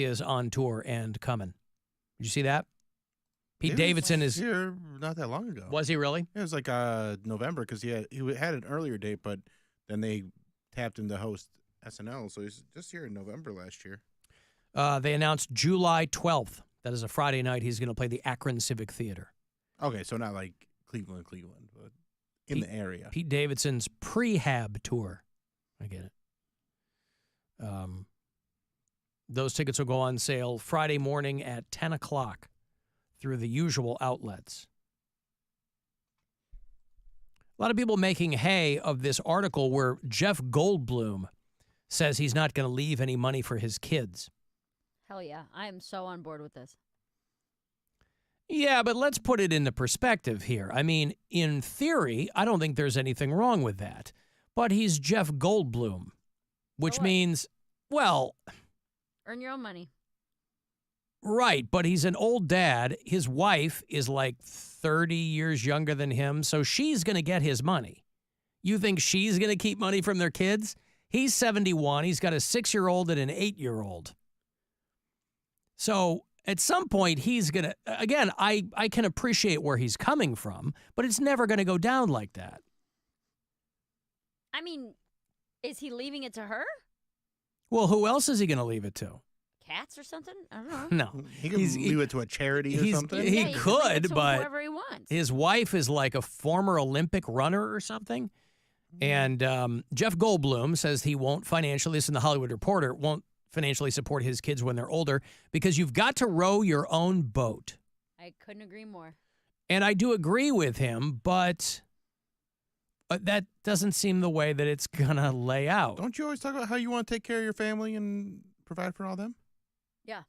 is on tour and coming. Did you see that? Pete Davidson is here not that long ago. Was he really? It was like November because he had an earlier date, but then they tapped him to host SNL, so he's just here in November last year. They announced July 12th. That is a Friday night. He's going to play the Akron Civic Theater. Okay, so not like Cleveland, but in the area. Pete Davidson's prehab tour. I get it. Those tickets will go on sale Friday morning at 10 o'clock through the usual outlets. A lot of people making hay of this article where Jeff Goldblum says he's not going to leave any money for his kids. Hell yeah. I am so on board with this. Yeah, but let's put it into perspective here. I mean, in theory, I don't think there's anything wrong with that. But he's Jeff Goldblum, which means, well... Earn your own money. Right, but he's an old dad. His wife is like 30 years younger than him, so she's going to get his money. You think she's going to keep money from their kids? He's 71. He's got a 6-year-old and an 8-year-old. So at some point, he's going to, again, I can appreciate where he's coming from, but it's never going to go down like that. I mean, is he leaving it to her? Well, who else is he going to leave it to? Cats or something? I don't know. No. He could leave it to a charity or something. He could, but whoever he wants. His wife is like a former Olympic runner or something. And Jeff Goldblum says he won't financially, this is in the Hollywood Reporter, won't financially support his kids when they're older because you've got to row your own boat. I couldn't agree more. And I do agree with him, but that doesn't seem the way that it's going to lay out. Don't you always talk about how you want to take care of your family and provide for all them? Yeah.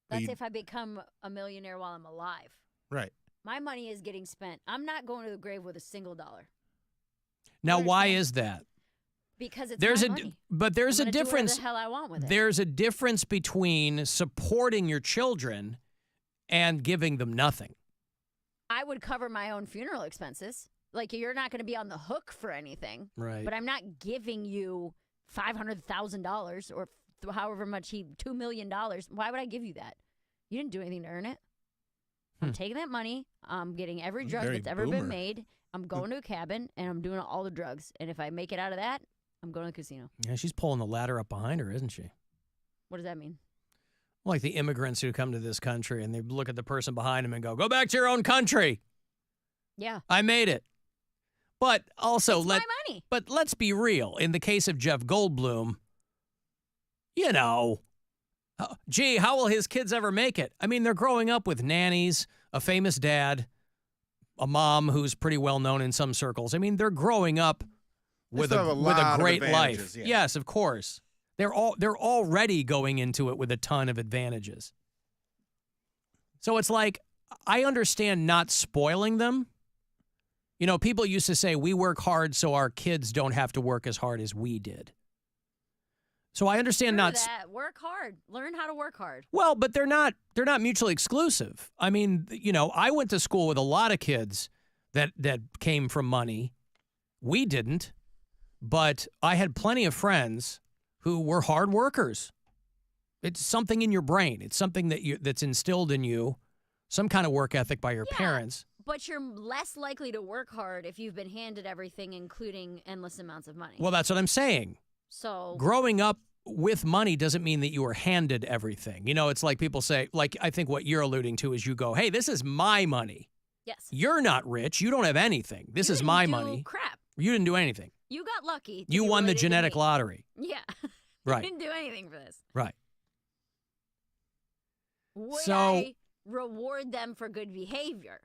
That's if I become a millionaire while I'm alive. Right. My money is getting spent. I'm not going to the grave with a single dollar. Now, why is that? Because it's my money. But there's a difference. Do whatever the hell I want with it. There's a difference between supporting your children and giving them nothing. I would cover my own funeral expenses. Like, you're not going to be on the hook for anything. Right. But I'm not giving you $500,000 or however much $2 million. Why would I give you that? You didn't do anything to earn it. I'm taking that money. I'm getting every drug that's ever been made. I'm going to a cabin, and I'm doing all the drugs. And if I make it out of that, I'm going to the casino. Yeah, she's pulling the ladder up behind her, isn't she? What does that mean? Like the immigrants who come to this country, and they look at the person behind them and go back to your own country. Yeah. I made it. But also, my money. But let's be real. In the case of Jeff Goldblum, you know, gee, how will his kids ever make it? I mean, they're growing up with nannies, a famous dad, a mom who's pretty well known in some circles. I mean, they're growing up with a great life. Yeah. Yes, of course. They're already going into it with a ton of advantages. So it's like, I understand not spoiling them. You know, people used to say we work hard so our kids don't have to work as hard as we did. So I understand work hard. Learn how to work hard. Well, but they're not mutually exclusive. I mean, you know, I went to school with a lot of kids that came from money. We didn't, but I had plenty of friends who were hard workers. It's something in your brain. It's something that's instilled in you, some kind of work ethic by your parents. But you're less likely to work hard if you've been handed everything, including endless amounts of money. Well, that's what I'm saying. So growing up with money doesn't mean that you were handed everything. You know, it's like people say, like, I think what you're alluding to is you go, hey, this is my money. Yes. You're not rich. You don't have anything. This is my money. Crap. You didn't do anything. You got lucky. You won the genetic lottery. Yeah. Right. You didn't do anything for this. Right. Would I reward them for good behavior?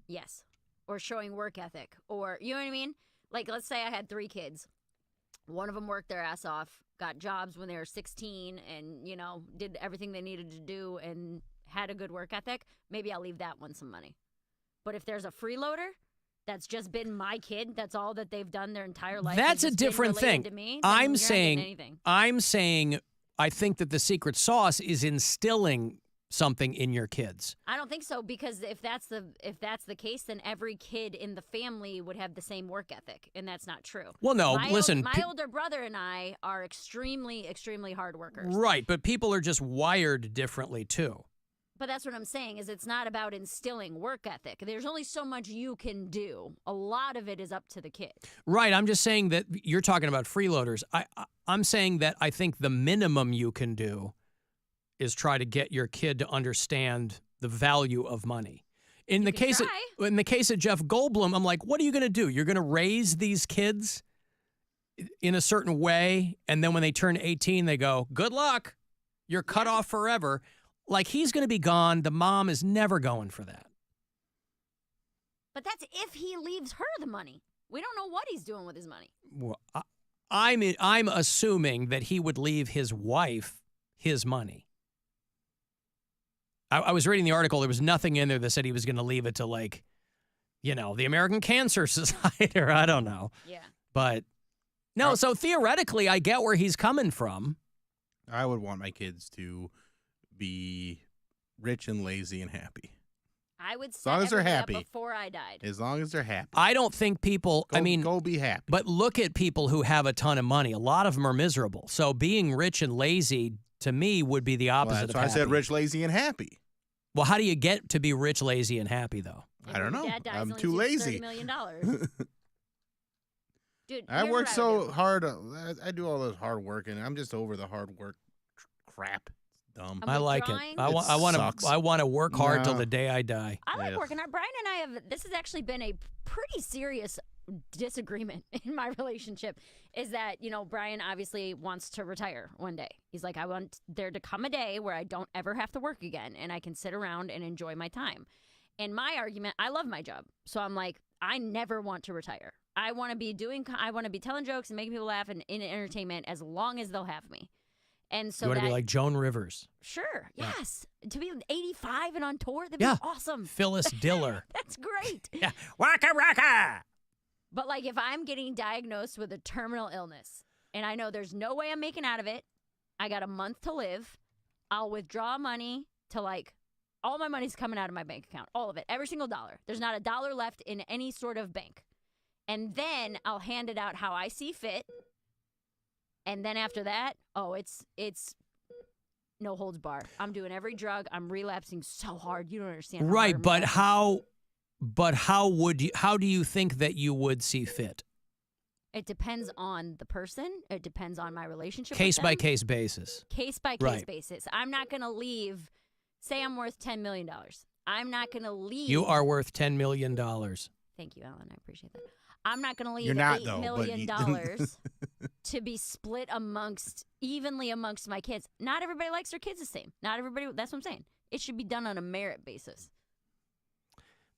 Yes. Or showing work ethic. Or, you know what I mean? Like, let's say I had 3 kids. One of them worked their ass off, got jobs when they were 16 and, you know, did everything they needed to do and had a good work ethic. Maybe I'll leave that one some money. But if there's a freeloader that's just been my kid, that's all that they've done their entire life. That's a different thing. To me, I'm saying I think that the secret sauce is instilling something in your kids. I don't think so, because if that's the case, then every kid in the family would have the same work ethic, and that's not true. Well, no, listen. My older brother and I are extremely, extremely hard workers. Right, but people are just wired differently too. But that's what I'm saying, is it's not about instilling work ethic. There's only so much you can do. A lot of it is up to the kid. Right, I'm just saying that you're talking about freeloaders. I'm saying that I think the minimum you can do is try to get your kid to understand the value of money. In the case of Jeff Goldblum, I'm like, what are you going to do? You're going to raise these kids in a certain way, and then when they turn 18, they go, good luck. You're cut off forever. Like, he's going to be gone. The mom is never going for that. But that's if he leaves her the money. We don't know what he's doing with his money. Well, I'm assuming that he would leave his wife his money. I was reading the article. There was nothing in there that said he was going to leave it to, like, the American Cancer Society, or I don't know. Yeah. But, no, so theoretically, I get where he's coming from. I would want my kids to be rich and lazy and happy. I would set as long as they're everything up happy. before I died. As long as they're happy. I don't think people, go be happy. But look at people who have a ton of money. A lot of them are miserable. So being rich and lazy, to me, would be the opposite that's of why happy. I said rich, lazy, and happy. Well, how do you get to be rich, lazy, and happy, though? I don't know. Dad dies, I'm only too leaves lazy. $30 million. Dude, I here's work what so would do. hard. I do all this hard work, and I'm just over the hard work crap. It's dumb. I'm I like it. withdrawing. I want to work hard till No. the day I die. I like Yeah. working hard. Brian and I have, this has actually been a pretty serious disagreement in my relationship, is that, Brian obviously wants to retire one day. He's like, I want there to come a day where I don't ever have to work again and I can sit around and enjoy my time. And my argument, I love my job. So I'm like, I never want to retire. I want to be telling jokes and making people laugh and in entertainment as long as they'll have me. And so You want to be like Joan Rivers. Sure, yes. To be 85 and on tour, that'd Yeah. be awesome. Phyllis Diller. That's great. Yeah. Waka waka. But like, if I'm getting diagnosed with a terminal illness and I know there's no way I'm making out of it, I got a month to live, I'll withdraw money to, like, all my money's coming out of my bank account. All of it. Every single dollar. There's not a dollar left in any sort of bank. And then I'll hand it out how I see fit. And then after that, it's no holds bar. I'm doing every drug. I'm relapsing so hard. You don't understand. Right, hard I'm but relapsing. how do you think that you would see fit? It depends on the person. It depends on my relationship. Case with by them. case basis. Case by case Right. basis. I'm not going to leave. Say I'm worth $10 million. I'm not going to leave. You are worth $10 million. Thank you, Alan. I appreciate that. I'm not going to leave You're not, $8 though, million but dollars to be split evenly amongst my kids. Not everybody likes their kids the same. Not everybody. That's what I'm saying. It should be done on a merit basis.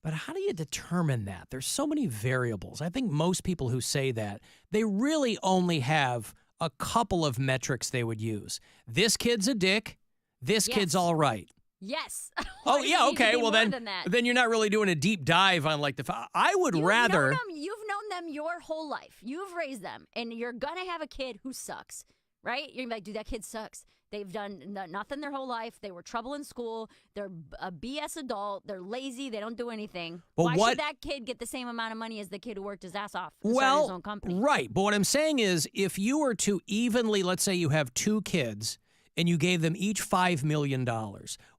But how do you determine that? There's so many variables. I think most people who say that, they really only have a couple of metrics they would use. This kid's a dick. This Yes. kid's all right. Yes. Oh, Why does it yeah, need to okay. be Well, more then, than that? then you're not really doing a deep dive on, like, I would rather. You've known them your whole life. You've raised them, and you're gonna have a kid who sucks, right? You're gonna be like, dude, that kid sucks. They've done nothing their whole life. They were trouble in school. They're a BS adult. They're lazy. They don't do anything. But Why what- should that kid get the same amount of money as the kid who worked his ass off and started his own company? Right. But what I'm saying is, if you were to evenly, let's say you have two kids and you gave them each $5 million,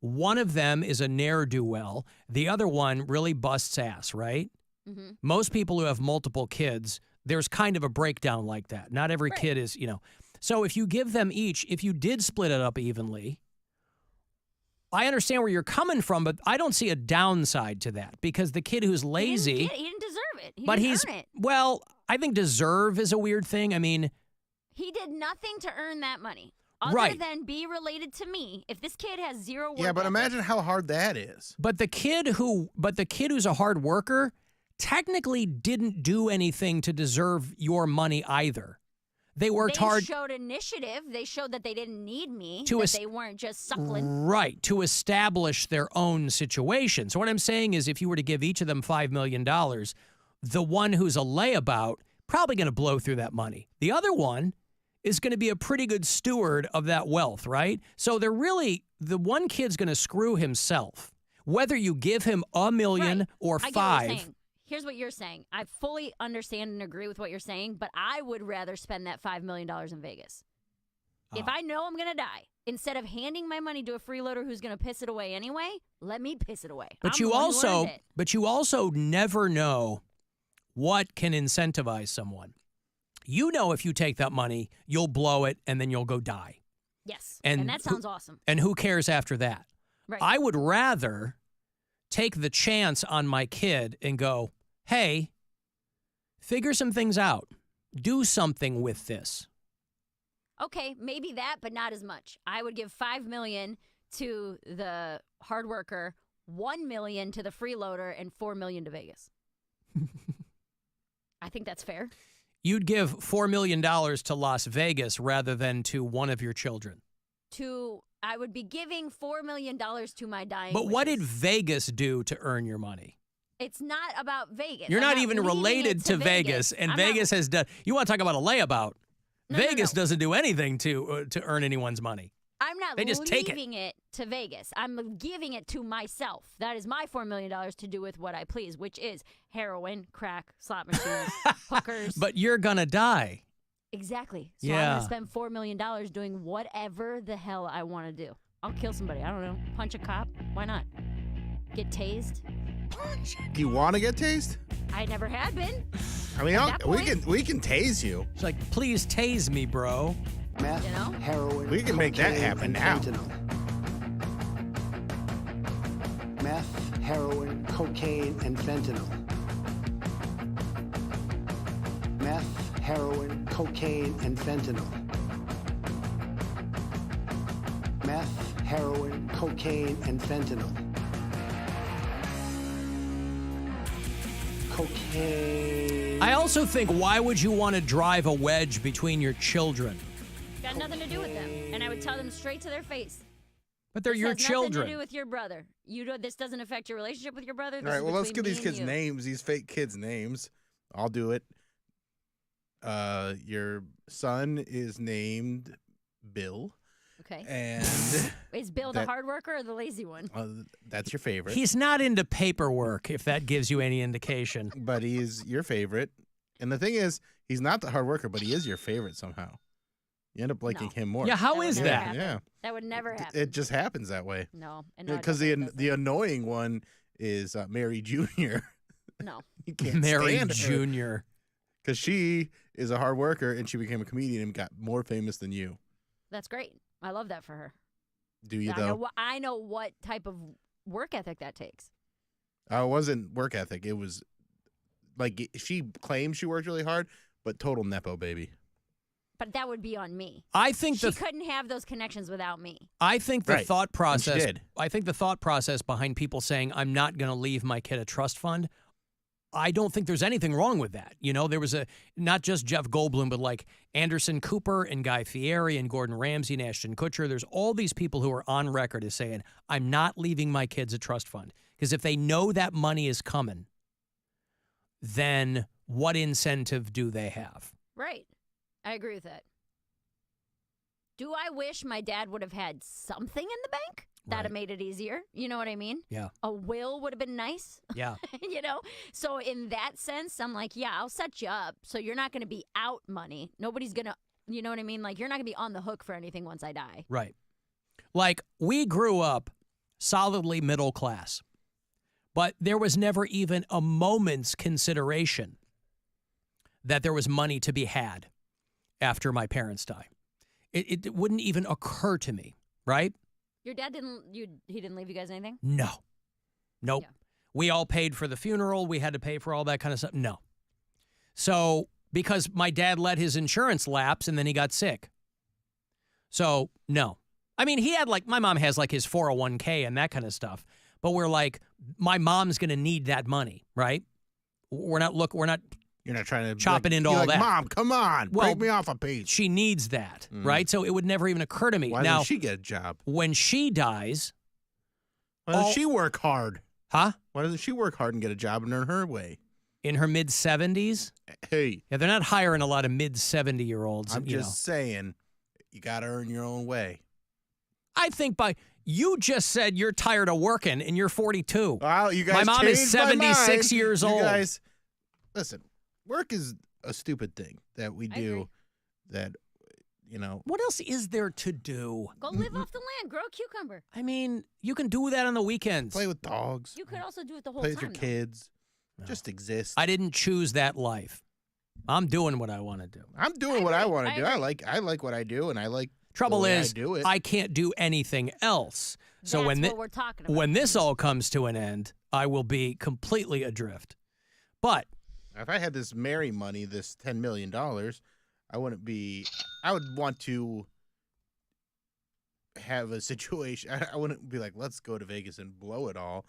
one of them is a ne'er-do-well, the other one really busts ass, right? Mm-hmm. Most people who have multiple kids, there's kind of a breakdown like that. Not every Right. kid is, So if you give them each, if you did split it up evenly, I understand where you're coming from, but I don't see a downside to that because the kid who's lazy, He didn't deserve it. He but didn't earn it. well, I think deserve is a weird thing. I mean, He did nothing to earn that money. Other Right. than be related to me. If this kid has zero work Yeah, but ethic- imagine how hard that is. but the kid who's a hard worker technically didn't do anything to deserve your money either. They worked hard. They showed initiative. They showed that they didn't need me. To That es- they weren't just suckling. Right, to establish their own situation. So what I'm saying is if you were to give each of them $5 million, the one who's a layabout probably going to blow through that money. The other one is going to be a pretty good steward of that wealth, right? So the one kid's going to screw himself. Whether you give him $1 million Right. or I get what you're five. saying. Here's what you're saying. I fully understand and agree with what you're saying, but I would rather spend that $5 million in Vegas. If I know I'm going to die, instead of handing my money to a freeloader who's going to piss it away anyway, let me piss it away. But I'm you the one who earned it. but you also never know what can incentivize someone. You know, if you take that money, you'll blow it and then you'll go die. Yes. And And that sounds awesome. And who cares after that? Right. I would rather take the chance on my kid and go, hey, figure some things out. Do something with this. Okay, maybe that, but not as much. I would give $5 million to the hard worker, $1 million to the freeloader, and $4 million to Vegas. I think that's fair. You'd give $4 million to Las Vegas rather than to one of your children. I would be giving $4 million to my dying But what did wishes. Vegas do to earn your money? It's not about Vegas. You're I'm not even leaving related it to Vegas, and I'm Vegas not, has done. You want to talk about a layabout? No, Vegas no. doesn't do anything to earn anyone's money. I'm not They just take it. leaving it to Vegas. I'm giving it to myself. That is my $4 million to do with what I please, which is heroin, crack, slot machines, hookers. But you're gonna die. Exactly. So I'm Yeah. going to spend $4 million doing whatever the hell I want to do. I'll kill somebody. I don't know. Punch a cop. Why not? Get tased. Do you want to get tased? I never had been. I mean, At that we point- can tase you. It's like, please tase me, bro. Meth, You know? heroin, We can make that cocaine, happen and now. fentanyl. Meth, heroin, cocaine, and fentanyl. Meth, heroin, cocaine, and fentanyl. Meth, heroin, cocaine, and fentanyl. Cocaine. I also think, why would you want to drive a wedge between your children? Got nothing to do with them. And I would tell them straight to their face. But they're This your has nothing children. to do with your brother. This doesn't affect your relationship with your brother. All This right, is well, let's between get these me and kids' you. names, these fake kids' names. I'll do it. Your son is named Bill, Okay. and Is Bill the that- hard worker or the lazy one? that's your favorite. He's not into paperwork, if that gives you any indication. But he's your favorite. And the thing is, he's not the hard worker, but he is your favorite somehow. You end up liking No. him more. Yeah, how would is never that? happen. Yeah. That would never happen. It just happens that way. No. And Because the annoying one is Mary Jr. No. You can't Mary stand her. Jr. Because she is a hard worker and she became a comedian and got more famous than you. That's great. I love that for her. Do you, I though? know what type of work ethic that takes. It wasn't work ethic. It was like she claimed she worked really hard, but total Nepo baby. But that would be on me. I think She couldn't have those connections without me. I think the Right. thought And she process. did. I think the thought process behind people saying I'm not going to leave my kid a trust fund. I don't think there's anything wrong with that. You know, there was not just Jeff Goldblum, but like Anderson Cooper and Guy Fieri and Gordon Ramsay and Ashton Kutcher. There's all these people who are on record as saying I'm not leaving my kids a trust fund, because if they know that money is coming, then what incentive do they have? Right. I agree with that. Do I wish my dad would have had something in the bank? That'd have Right. made it easier. You know what I mean? Yeah. A will would have been nice. Yeah. You know? So in that sense, I'm like, yeah, I'll set you up so you're not going to be out money. Nobody's going to, you know what I mean? Like, you're not going to be on the hook for anything once I die. Right. Like, we grew up solidly middle class, but there was never even a moment's consideration that there was money to be had after my parents die. It wouldn't even occur to me, right? Your dad he didn't leave you guys anything? No. Nope. Yeah. We all paid for the funeral. We had to pay for all that kind of stuff. No. So, because my dad let his insurance lapse and then he got sick. So, no. I mean, he had my mom has his 401k and that kind of stuff. But we're like, my mom's going to need that money, right? We're not You're not trying to Chop it into you're all like, that. Mom, come on, Well, break me off a piece. she needs that, right? So it would never even occur to me. Why Now, doesn't she get a job? when she dies, Why doesn't she work hard? huh? Why doesn't she work hard and get a job and earn her way? in her mid-70s. Hey, Yeah, they're not hiring a lot of mid-70-year-olds. I'm just saying, you got to earn your own way. I think you just said you're tired of working and you're 42. Well, you guys my mom is changed my 76 mind. years You old. guys, listen, work is a stupid thing that we I do agree. that, you know. What else is there to do? Go live off the land. Grow a cucumber. I mean, you can do that on the weekends. Play with dogs. You could also do it the whole Play time. with your though. kids. No. Just exist. I didn't choose that life. I'm doing what I want to do. I'm doing what I want to I do. agree. I like what I do, and I like Trouble the way is, I do it. I can't do anything else. So That's when what we're talking about. when this all comes to an end, I will be completely adrift. But If I had this Mary money, this $10 million, I wouldn't be. I would want to have a situation. I wouldn't be like, let's go to Vegas and blow it all.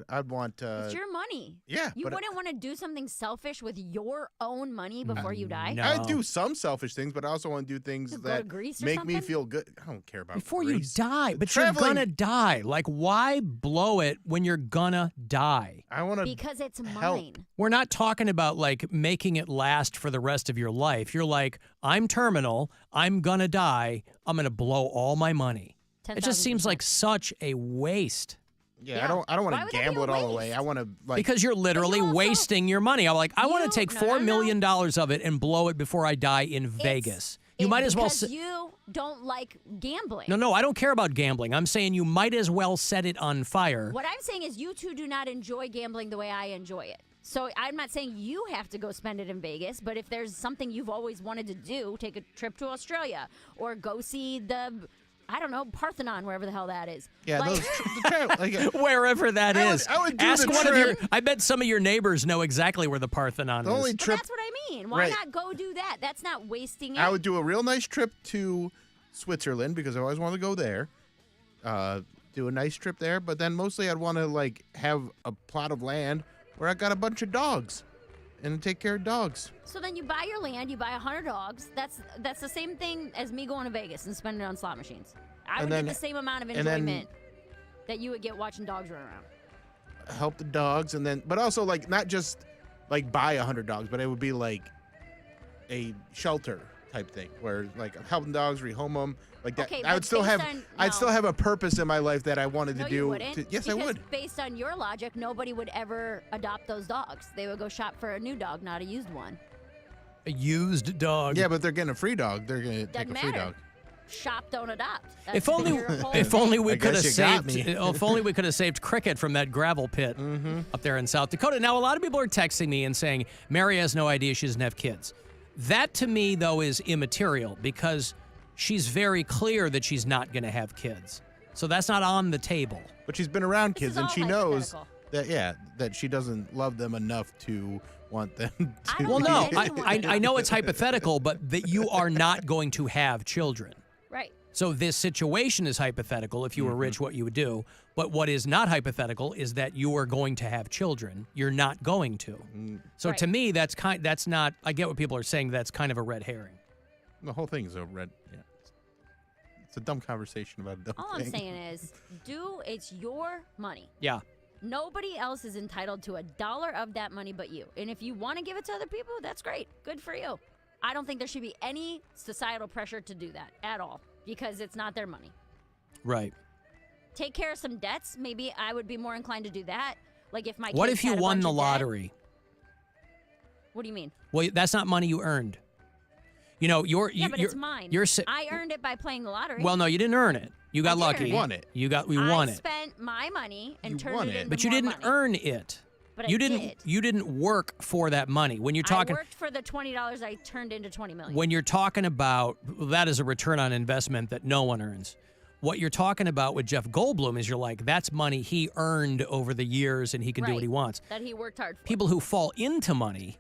I'd want. It's your money. Yeah, You but wouldn't want to do something selfish with your own money before you die? no. I do some selfish things, but I also want to do things Go to that Greece or make me something? feel good. I don't care about before Greece. you die, but Traveling- you're gonna die. Like, why blow it when you're gonna die? I want to. Because it's help. mine. We're not talking about like making it last for the rest of your life. You're like, I'm terminal. I'm gonna die. I'm gonna blow all my money. It just seems like such a waste. Yeah, Yeah. I don't Why want would to that be gamble a it all away. waste? I want to like. Because you're literally also- wasting your money. I'm like, I want to take No, $4 no, million of it and blow it before I die in Vegas. You might as well. Because you don't like gambling. No, I don't care about gambling. I'm saying you might as well set it on fire. What I'm saying is you two do not enjoy gambling the way I enjoy it. So I'm not saying you have to go spend it in Vegas, but if there's something you've always wanted to do, take a trip to Australia or go see the, I don't know, Parthenon, wherever the hell that is. Yeah, Like- like, Wherever that I would- is. I would do Ask the one of your. trip. I bet some of your neighbors know exactly where the Parthenon the only is. But trip that's what I mean. Why Right. not go do that? That's not wasting it. I would do a real nice trip to Switzerland because I always wanted to go there. Do a nice trip there, but then mostly I'd want to like have a plot of land where I got a bunch of dogs and take care of dogs. So then you buy your land, you buy 100 dogs. That's the same thing as me going to Vegas and spending it on slot machines. I would then- get the same amount of and then- enjoyment that you would get watching dogs run around. Help the dogs, and then but also like not just like buy 100 dogs, but it would be like a shelter type thing where like I'm helping dogs, rehome them, like that. Okay, I would but still based have on- I'd no. still have a purpose in my life that I wanted No, to do. you wouldn't. Yes, because I would. Based on your logic, nobody would ever adopt those dogs. They would go shop for a new dog, not a used one. A used dog. Yeah, but they're getting a free dog. They're gonna take Doesn't a free matter. dog. Shop, don't adopt. That's If only, your whole if thing. only we I could have guess you got saved. me. If only we could have saved Cricket from that gravel pit up there in South Dakota. Now, a lot of people are texting me and saying Mary has no idea she doesn't have kids. That to me, though, is immaterial because she's very clear that she's not going to have kids. So that's not on the table. But she's been around This kids is and all she knows hypothetical. that she doesn't love them enough to want them to. I don't Well, think no, anyone I know it's hypothetical, but that you are not going to have children. Right. So this situation is hypothetical. If you were rich, what you would do. But what is not hypothetical is that you are going to have children. You're not going to. So to Right. me, that's not. I get what people are saying. That's kind of a red herring. The whole thing is a red. Yeah, it's a dumb conversation about a dumb All thing. I'm saying is, it's your money. Yeah. Nobody else is entitled to $1 of that money but you. And if you want to give it to other people, that's great. Good for you. I don't think there should be any societal pressure to do that at all because it's not their money. Right. Take care of some debts. Maybe I would be more inclined to do that. Like if my What kids if you had a won bunch the of debt- lottery? What do you mean? Well, that's not money you earned. You know, Yeah, but it's mine. I earned it by playing the lottery. Well, no, you didn't earn it. You got I did lucky. earn it. Won it. We won I it. spent my money and You turned won it it. into But you more didn't money. earn it. But you I didn't. did. You didn't work for that money. When you're talking, I worked for the $20 I turned into $20 million. when you're talking about that is a return on investment that no one earns. What you're talking about with Jeff Goldblum is you're like, that's money he earned over the years and he can do what he wants. That he worked hard for. People who fall into money,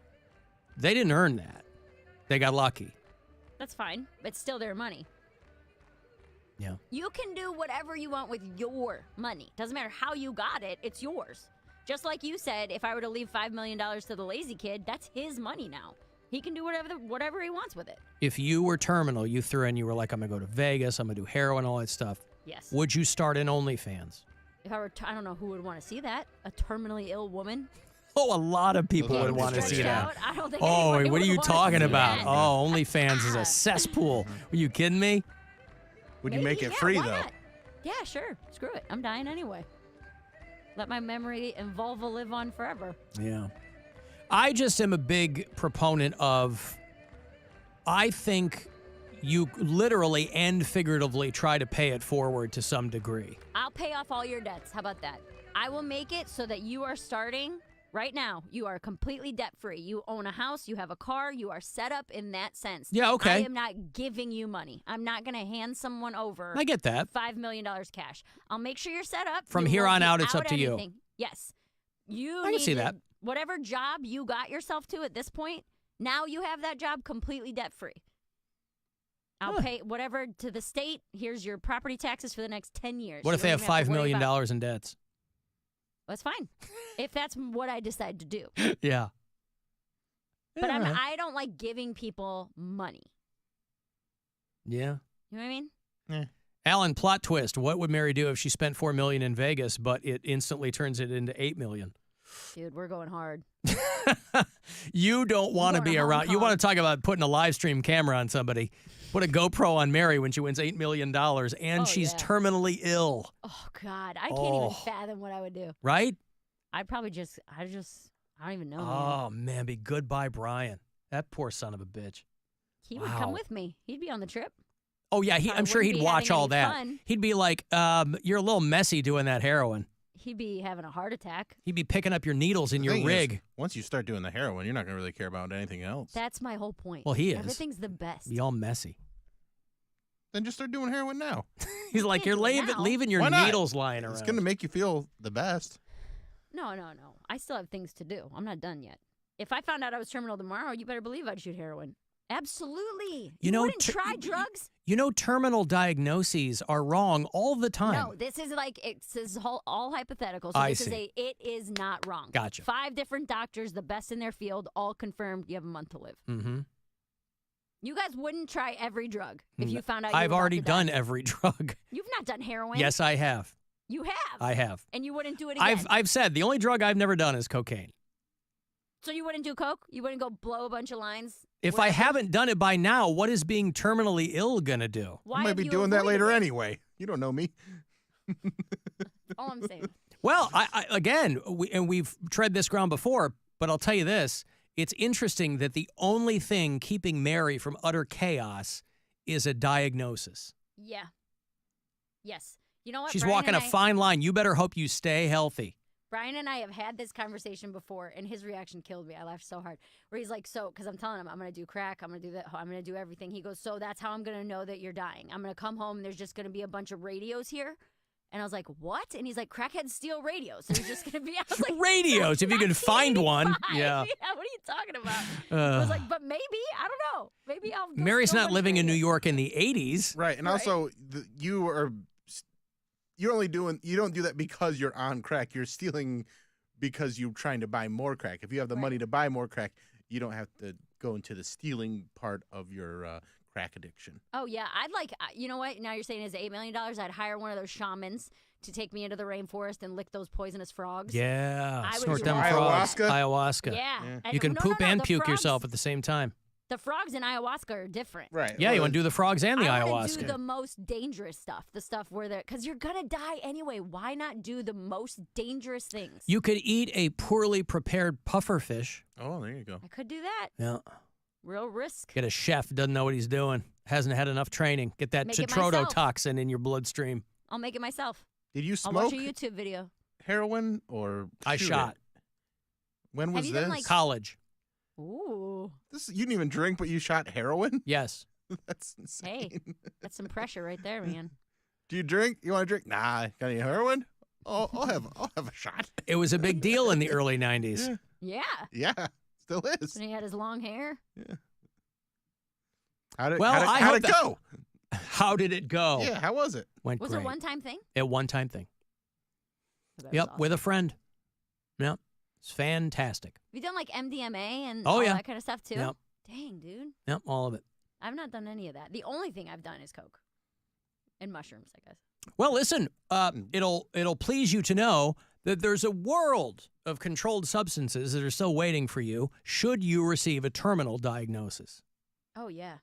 they didn't earn that. They got lucky. That's fine. It's still their money. Yeah. You can do whatever you want with your money. Doesn't matter how you got it, it's yours. Just like you said, if I were to leave $5 million to the lazy kid, that's his money now. He can do whatever he wants with it. If you were terminal, you threw in, you were like, I'm going to go to Vegas, I'm going to do heroin, all that stuff. Yes. Would you start an OnlyFans? If I were, I don't know who would want to see that. A terminally ill woman. Oh, a lot of people would want to see Stretched that. out? I don't think Oh, anybody what are would you wanna talking see about? that. Oh, OnlyFans is Yeah. a cesspool. Are you kidding me? Would you Maybe, make it yeah, free why though? not? Yeah, sure. Screw it. I'm dying anyway. Let my memory and vulva live on forever. Yeah. I just am a big proponent of, I think you literally and figuratively try to pay it forward to some degree. I'll pay off all your debts. How about that? I will make it so that you are starting right now. You are completely debt free. You own a house, you have a car, you are set up in that sense. Yeah, okay. I am not giving you money. I'm not going to hand someone over I get that. $5 million cash. I'll make sure you're set up. From You here won't on be out, it's up to you. anything. Yes. You I can need see to- that. Whatever job you got yourself to at this point, now you have that job completely debt free. I'll pay whatever to the state. Here's your property taxes for the next 10 years. What You if they don't have even to $5 worry million about- in debts? That's fine. If that's what I decide to do. Yeah. But Yeah, all right. I don't like giving people money. Yeah. You know what I mean? Alan, plot twist. What would Mary do if she spent $4 million in Vegas, but it instantly turns it into $8 million? Dude, we're going hard. You don't want to going be to Hong around. You Kong. want to talk about putting a live stream camera on somebody. Put a GoPro on Mary when she wins $8 million and Oh, she's yeah. terminally ill, Oh, God. I can't Oh. even fathom what I would do. right? I'd probably I don't even know. Man. Oh, man. Be goodbye, Brian. That poor son of a bitch. He would wow. come with me. He'd be on the trip. Oh, yeah. Probably I'm sure wouldn't he'd be watch having all any that. fun. He'd be like, you're a little messy doing that heroin. He'd be having a heart attack. He'd be picking up your needles in The your thing is, rig. once you start doing the heroin, you're not going to really care about anything else. That's my whole point. Well, he is. Everything's the best. Be all messy. Then just start doing heroin now. He's like, can't you're do it now. leaving your Why not? needles lying around. It's going to make you feel the best. No. I still have things to do. I'm not done yet. If I found out I was terminal tomorrow, you better believe I'd shoot heroin. Absolutely. You know, wouldn't try drugs? You know, terminal diagnoses are wrong all the time. No, this is like this is all hypothetical. So I this see. it is not wrong. Gotcha. 5 different doctors, the best in their field, all confirmed you have a month to live. Mm-hmm. You guys wouldn't try every drug if you found out you I've were about already to die. done every drug. You've not done heroin. Yes, I have. You have. I have. And you wouldn't do it again. I've said the only drug I've never done is cocaine. So you wouldn't do coke? You wouldn't go blow a bunch of lines? If I wherever? haven't done it by now, what is being terminally ill gonna do? Why I might have be you doing that avoided later it? anyway. You don't know me. All I'm saying. Well, again, we've tread this ground before, but I'll tell you this. It's interesting that the only thing keeping Mary from utter chaos is a diagnosis. Yeah. Yes. You know what? She's Brian walking and a fine line. You better hope you stay healthy. Brian and I have had this conversation before, and his reaction killed me. I laughed so hard. Where he's like, so, because I'm telling him, I'm going to do crack, I'm going to do that, I'm going to do everything. He goes, so that's how I'm going to know that you're dying. I'm going to come home, and there's just going to be a bunch of radios here. And I was like, what? And he's like, crackheads steal radios. So there's just going to be, I was like, Radios, if you can find one. 1985. Yeah. What are you talking about? I was like, but maybe, I don't know. Maybe I'll go Mary's steal a not bunch of living in New radios. York in the 80s. Right. And Right. also, you're only doing, you don't do that because you're on crack. You're stealing because you're trying to buy more crack. If you have the Right. money to buy more crack, you don't have to go into the stealing part of your crack addiction. Oh, yeah. I'd like, you know what? Now you're saying is $8 million. I'd hire one of those shamans to take me into the rainforest and lick those poisonous frogs. Yeah. I would Snort do them that. frogs. Ayahuasca? Ayahuasca. Yeah. Yeah. And You can no, poop no, and the puke frogs, yourself at the same time. The frogs in ayahuasca are different. Right. Yeah, you want to do the frogs and the I wanna ayahuasca. do the most dangerous stuff, the stuff where they're, because you're going to die anyway. Why not do the most dangerous things? You could eat a poorly prepared puffer fish. Oh, there you go. I could do that. Yeah. Real risk. Get a chef, doesn't know what he's doing, hasn't had enough training. Get that Make it myself. tetrodotoxin in your bloodstream. I'll make it myself. Did you I'll watch smoke a YouTube video. heroin or I shoot shot. it? When Have was you this? done, like- College. Ooh. This you didn't even drink, but you shot heroin? Yes. That's insane. Hey, that's some pressure right there, man. Do you drink? You want to drink? Nah. Got any heroin? Oh, I'll have a shot. It was a big deal in the early 90s. Yeah. Yeah, still is. When he had his long hair. How'd it I how'd hope it that- go? How did it go? Yeah, how was it? Went Was great. it a one-time thing? A one-time thing. That was Yep, awesome. with a friend. Yep. It's fantastic. Have you done like MDMA and Oh, all yeah. that kind of stuff too? Yep. Dang, dude. Yep, all of it. I've not done any of that. The only thing I've done is coke and mushrooms, I guess. Well, listen, it'll please you to know that there's a world of controlled substances that are still waiting for you should you receive a terminal diagnosis. Oh, yeah.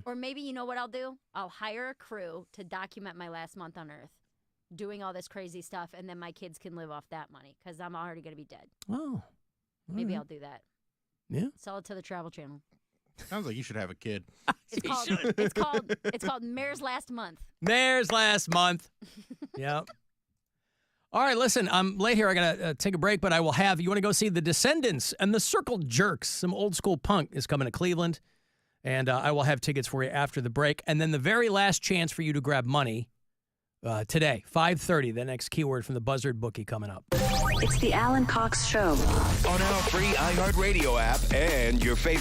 Or maybe you know what I'll do? I'll hire a crew to document my last month on Earth, doing all this crazy stuff, and then my kids can live off that money because I'm already going to be dead. Oh. Maybe I'll do that. Yeah. Sell it to the Travel Channel. Sounds like you should have a kid. It's called Mayor's Last Month. Mayor's last month. Yep. All right, listen, I'm late here. I got to take a break, but I will have, you want to go see The Descendants and the Circle Jerks. Some old school punk is coming to Cleveland, and I will have tickets for you after the break. And then the very last chance for you to grab money today, 5:30, the next keyword from the Buzzard Bookie coming up. It's the Alan Cox Show. On our free iHeartRadio app and your favorite